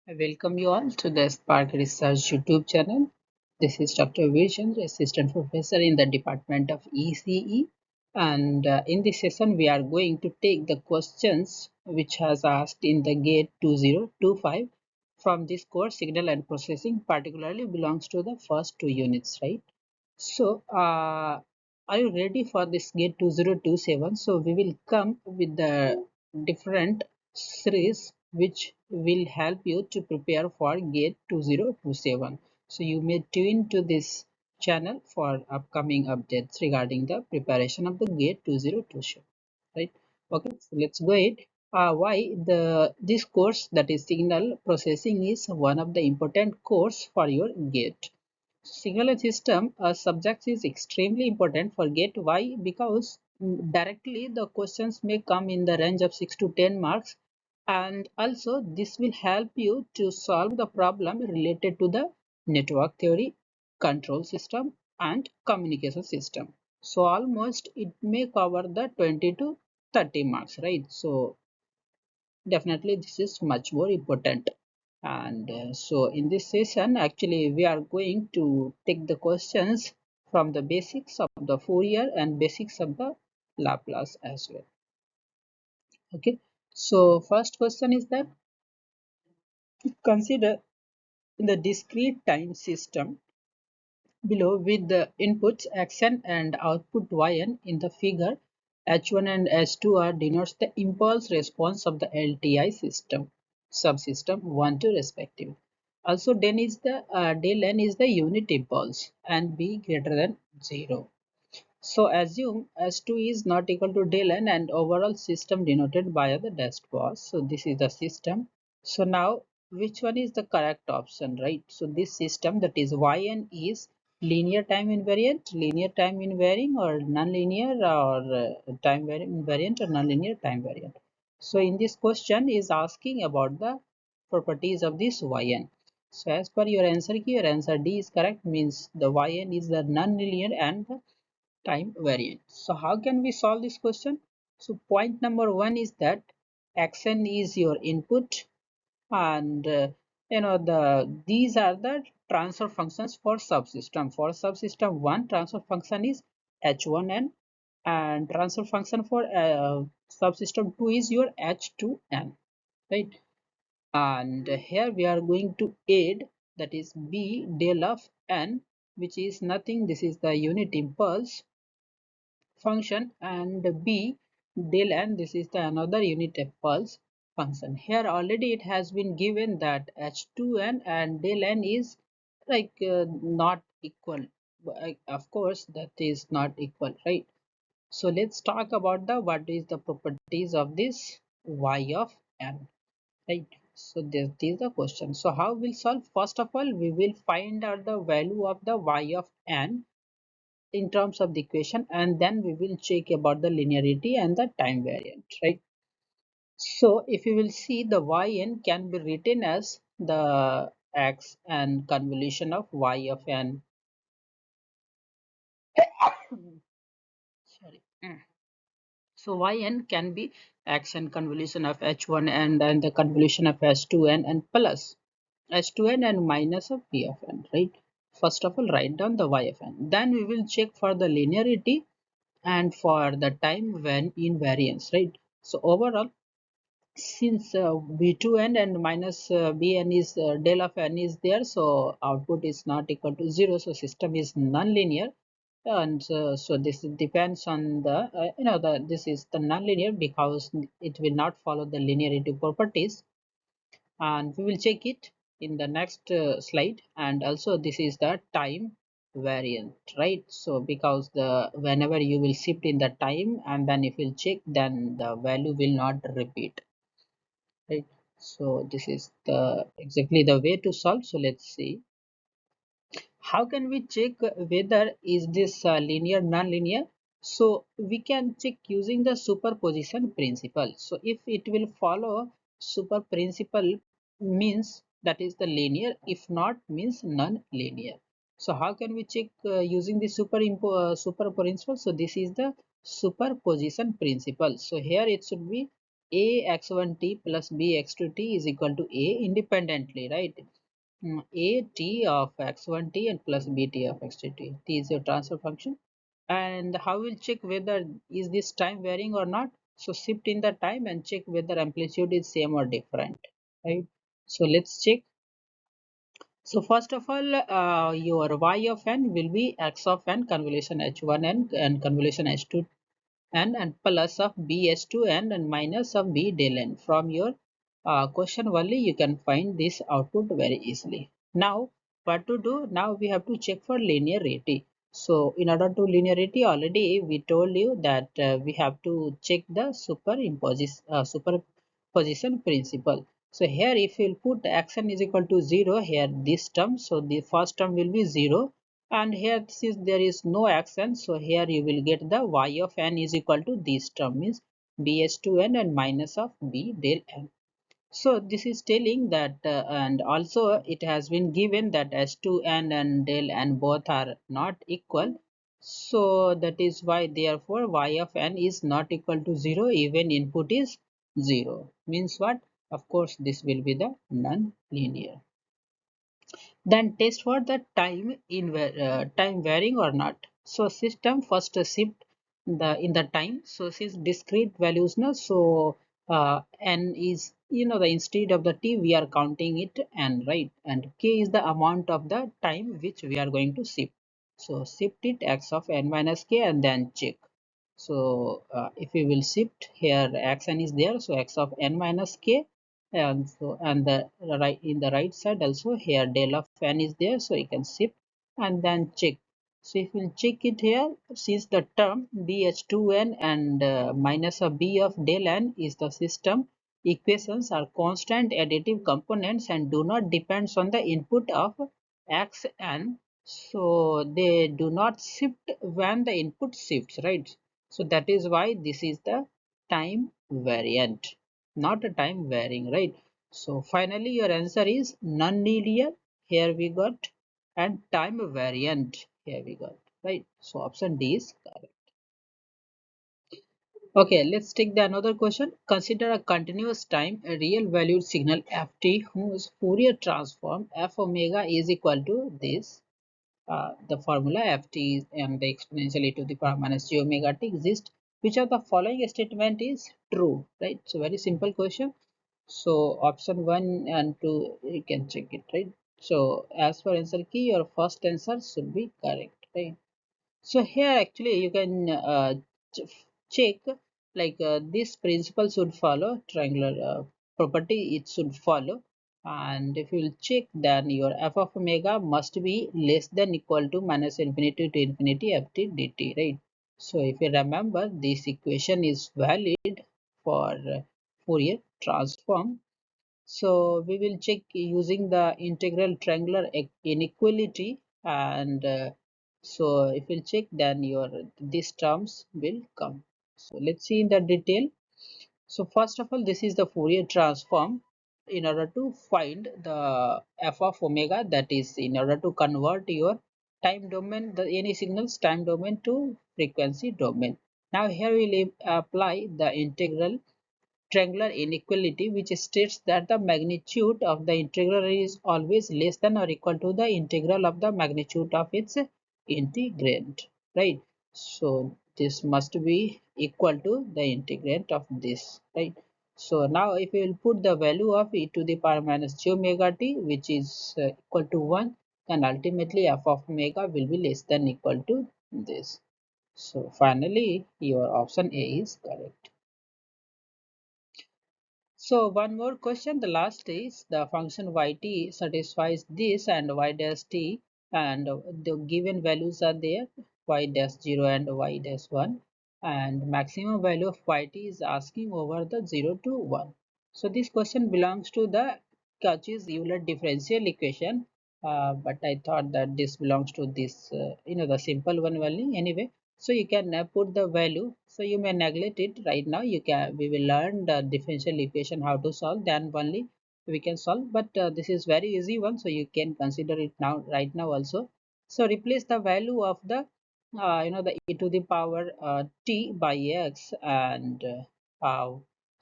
I welcome you all to the Spark Research YouTube channel. This is Dr. Virchandra, Assistant Professor in the Department of ECE. And in this session, we are going to take the questions which has asked in the GATE 2025 from this course, Signal and Processing, particularly belongs to the first two units, right? So, are you ready for this GATE 2027? So, we will come with the different series which will help you to prepare for GATE 2027. So, you may tune to this channel for upcoming updates regarding the preparation of the GATE 2027. Right? Okay, so let's go ahead. Why this course, that is signal processing, is one of the important course for your GATE. Signal system subject is extremely important for GATE. Why? Because directly the questions may come in the range of 6 to 10 marks, and also this will help you to solve the problem related to the network theory, control system, and communication system. So almost it may cover the 20 to 30 marks, right? So definitely this is much more important. And so in this session actually we are going to take the questions from the basics of the Fourier and basics of the Laplace as well. Okay, so first question is that consider in the discrete time system below with the inputs xn and output yn in the figure, h1 and h2 are denotes the impulse response of the LTI system subsystem 1 2 respectively. Also then is the del n is the unit impulse and b greater than 0. So assume S2 is not equal to del n and overall system denoted by the dash bar. So this is the system. So now which one is the correct option, right? So this system, that is Yn, is linear time invariant, linear time invariant, or non-linear, or time invariant, or non-linear time variant. So in this question is asking about the properties of this Yn. So as per your answer key, your answer D is correct, means the Yn is the non-linear and the time variant. So how can we solve this question? So point number one is that xn is your input, and these are the transfer functions for subsystem. For subsystem 1, transfer function is h1n, and transfer function for subsystem 2 is your h2n, right? And here we are going to add, that is b del of n, which is nothing, this is the unit impulse function, and b del n, this is the another unit impulse function. Here already it has been given that h2n and del n is not equal. Of course that is not equal, right? So let's talk about the what is the properties of this y of n, right? So this is the question. So how we'll solve? First of all, we will find out the value of the y of n in terms of the equation, and then we will check about the linearity and the time variant, right? So if you will see, the yn can be written as the x and convolution of y of n. Sorry. So yn can be x and convolution of h1 and the convolution of h2n and plus h2n and minus of p of n, right? First of all, write down the y of n. Then we will check for the linearity and for the time when invariance, right? So overall, since b2n and minus bn is del of n is there, so output is not equal to 0, so system is non-linear. And so this depends on the this is the non-linear because it will not follow the linearity properties, and we will check it in the next slide. And also this is the time variant, right? So because the whenever you will shift in the time and then if you'll check, then the value will not repeat, right? So this is the exactly the way to solve. So let's see how can we check whether is this linear non-linear. So we can check using the superposition principle. So if it will follow super principle, means that is the linear, if not means non-linear. So how can we check using the super principle? So this is the superposition principle. So here it should be a x1t plus b x2t is equal to a independently, right? A t of x1t and plus bt of x2t. T is your transfer function. And how we'll check whether is this time varying or not? So shift in the time and check whether amplitude is same or different, right? So let's check. So first of all, your y of n will be x of n convolution h1n and convolution h2n and plus of b h2n and minus of b del n. From your question only you can find this output very easily. Now what to do? Now we have to check for linearity. So in order to linearity, already we told you that we have to check the superposition principle. So here if you put xn is equal to 0 here this term, so the first term will be 0, and here since there is no xn, so here you will get the y of n is equal to this term, means bh2n and minus of b del n. So this is telling that and also it has been given that s2n and del n both are not equal. So that is why therefore y of n is not equal to 0 even input is 0. Means what? Of course this will be the non-linear. Then test for the time varying or not. So system first shift the in the time. So since discrete values now, so n is, the instead of the t we are counting it n, right, and k is the amount of the time which we are going to shift. So shift it x of n minus k and then check. So if we will shift here, xn is there, so x of n minus k, and so and the right in the right side also here del of n is there, so you can shift and then check. So if we'll check it here, since the term bh2n and minus of b of del n is the system equations are constant additive components and do not depends on the input of xn, so they do not shift when the input shifts, right? So that is why this is the time variant, not a time varying, right? So finally your answer is non-linear, here we got, and time variant, here we got, right? So option D is correct. Okay, let's take the another question. Consider a continuous time a real valued signal ft whose Fourier transform f omega is equal to this. The formula ft and the exponential e to the power minus j omega t exist. Which of the following statement is true, right? So very simple question. So option 1 and 2 you can check it, right? So as for answer key, your first answer should be correct, right? So here actually you can check, like this principle should follow triangular property, it should follow, and if you will check then your f of omega must be less than equal to minus infinity to infinity ft dt, right? So if you remember, this equation is valid for Fourier transform. So we will check using the integral triangular inequality, and so if you check then your these terms will come. So let's see in the detail. So first of all, this is the Fourier transform. In order to find the f of omega, that is in order to convert your time domain, the any signals time domain to frequency domain. Now here we will apply the integral triangular inequality, which states that the magnitude of the integral is always less than or equal to the integral of the magnitude of its integrand, right? So this must be equal to the integrand of this, right? So now if we will put the value of e to the power minus j omega t, which is equal to 1, then ultimately f of omega will be less than equal to this. So finally your option A is correct. So one more question, the last is the function yt satisfies this and y dash t, and the given values are there, y dash 0 and y dash 1, and maximum value of yt is asking over the 0 to 1. So this question belongs to the Cauchy's Euler differential equation, but I thought that this belongs to this, the simple one only. Anyway, so you can put the value, so you may neglect it right now. We will learn the differential equation how to solve, then only we can solve, but this is very easy one, so you can consider it now right now also. So replace the value of the the e to the power t by x, and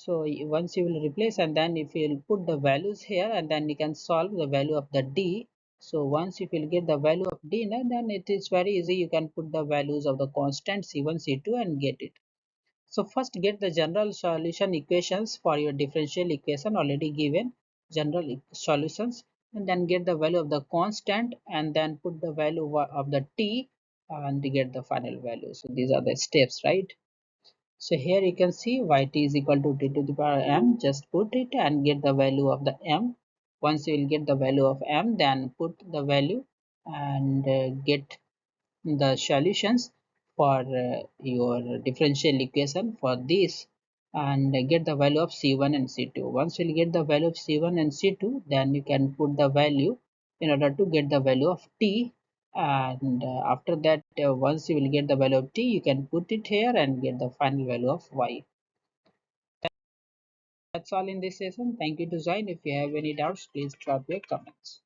So once you will replace, and then if you will put the values here, and then you can solve the value of the d. So once if you will get the value of d, then it is very easy. You can put the values of the constant c1, c2 and get it. So first get the general solution equations for your differential equation already given, general solutions, and then get the value of the constant and then put the value of the t and get the final value. So these are the steps, right? So here you can see yt is equal to t to the power m. Just put it and get the value of the m. Once you will get the value of m, then put the value and get the solutions for your differential equation for this, and get the value of c1 and c2. Once you get the value of c1 and c2, then you can put the value in order to get the value of t, and after that once you will get the value of t, you can put it here and get the final value of y. That's all in this session. Thank you to join. If you have any doubts, please drop your comments.